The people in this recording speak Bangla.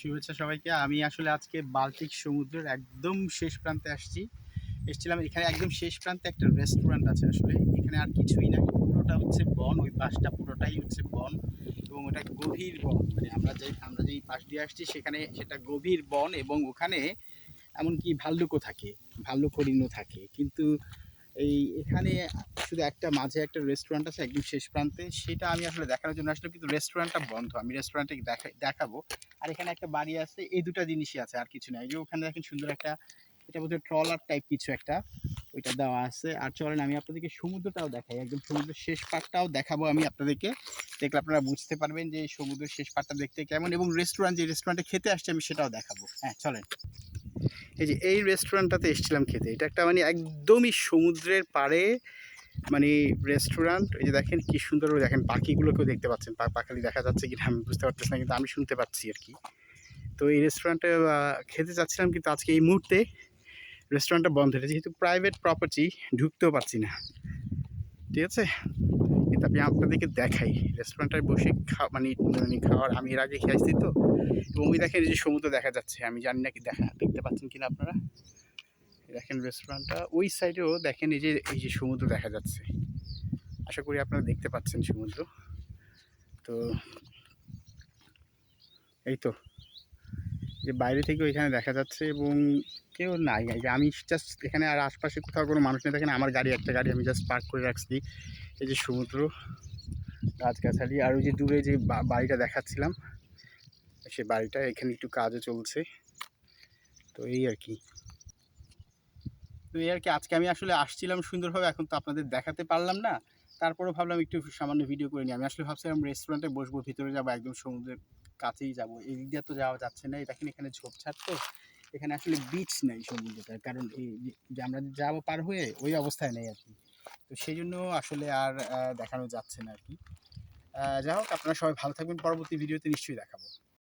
শুভেচ্ছা সবাইকে। আমি আসলে আজকে বাল্টিক সমুদ্রের একদম শেষ প্রান্তে এসেছিলাম। এখানে একদম শেষ প্রান্তে একটা রেস্টুরেন্ট আছে। আসলে এখানে আর কিছুই নাই, পুরোটা হচ্ছে বন, ওই পাশটা পুরোটাই হচ্ছে বন এবং ওটা গভীর বন। মানে আমরা যেই পাশ দিয়ে আসছি সেটা গভীর বন এবং ওখানে এমনকি ভাল্লুকও থাকে, ভাল্লুক হরিণও থাকে। কিন্তু এখানে শুধু মাঝে একটা রেস্টুরেন্ট আছে একদম শেষ প্রান্তে, সেটা আমি আসলে দেখানোর জন্য আসলে, কিন্তু রেস্টুরেন্টটা বন্ধ। আমি রেস্টুরেন্টে দেখাবো। আর এখানে একটা বাড়ি আছে, এই দুটো জিনিসই আছে, আর কিছু নাই। এই যে ওখানে দেখেন সুন্দর একটা, এটা বোধহয় ট্রলার টাইপ কিছু একটা, ওইটা দেওয়া আছে। আর চলেন আমি আপনাদেরকে সমুদ্রটাও দেখাই, একদম সমুদ্রের শেষ পাড়টাও দেখাবো আমি আপনাদেরকে। দেখলে আপনারা বুঝতে পারবেন যে এই সমুদ্রের শেষ পাড়টা দেখতে কেমন, এবং যে রেস্টুরেন্টে খেতে আসছে আমি সেটাও দেখাবো। হ্যাঁ চলেন। এই যে এই রেস্টুরেন্টটাতে এসেছিলাম খেতে, এটা একটা মানে একদমই সমুদ্রের পাড়ে মানে রেস্টুরেন্ট। এই যে দেখেন কি সুন্দর, দেখেন পাখিগুলোকেও দেখতে পাচ্ছেন, পাখালি দেখা যাচ্ছে কিনা আমি বুঝতে পারতেছি না, কিন্তু আমি শুনতে পাচ্ছি আর কি। তো এই রেস্টুরেন্টে খেতে চাচ্ছিলাম, কিন্তু আজকে এই মুহূর্তে রেস্টুরেন্টটা বন্ধ হয়েছে, যেহেতু প্রাইভেট প্রপার্টি, ঢুকতেও পারছি না। ঠিক আছে, কিন্তু আমি আপনাদেরকে দেখাই রেস্টুরেন্টটায় বসে মানে খাওয়ার, আমি এর আগে খেয়েছি তো। এবং ওই দেখেন এই যে সমুদ্র দেখা যাচ্ছে, আমি জানি না কি দেখতে পাচ্ছেন কিনা আপনারা। দেখেন রেস্টুরেন্টটা ওই সাইডেও দেখেন, এই যে সমুদ্র দেখা যাচ্ছে। আশা করি আপনারা দেখতে পাচ্ছেন সমুদ্র। তো এই তো যে বাইরে থেকে ওইখানে দেখা যাচ্ছে এবং কেউ নাই। আমি জাস্ট এখানে, আর আশপাশে কোথাও কোনো মানুষ নেই। দেখেন আমার একটা গাড়ি আমি জাস্ট পার্ক করে রাখছি। এই যে সমুদ্র, গাছগাছালি, আর ওই যে দূরে যে বাড়িটা দেখাচ্ছিলাম, সে বাড়িটা, এখানে একটু কাজও চলছে। তো এই আর কি আজকে আমি আসলে আসছিলাম সুন্দরভাবে, এখন তো আপনাদের দেখাতে পারলাম না। তারপরে ভাবলাম একটু সামান্য ভিডিও করে নিই। আমি আসলে ভাবছিলাম রেস্টুরেন্টে বসবো, ভিতরে যাবো, একদম সমুদ্রের কাছেই যাব। এই দিক দিয়ে তো যাওয়া যাচ্ছে না, দেখেন এখানে ঝোপঝাড়, তো এখানে আসলে বিচ নেই সমুদ্রটার, কারণ যে আমরা যাবো পার হয়ে ওই অবস্থায় নেই আর কি। তো সেই জন্য আসলে আর দেখানো যাচ্ছে না আর কি। যাই হোক, আপনারা সবাই ভালো থাকবেন, পরবর্তী ভিডিওতে নিশ্চয়ই দেখাবো।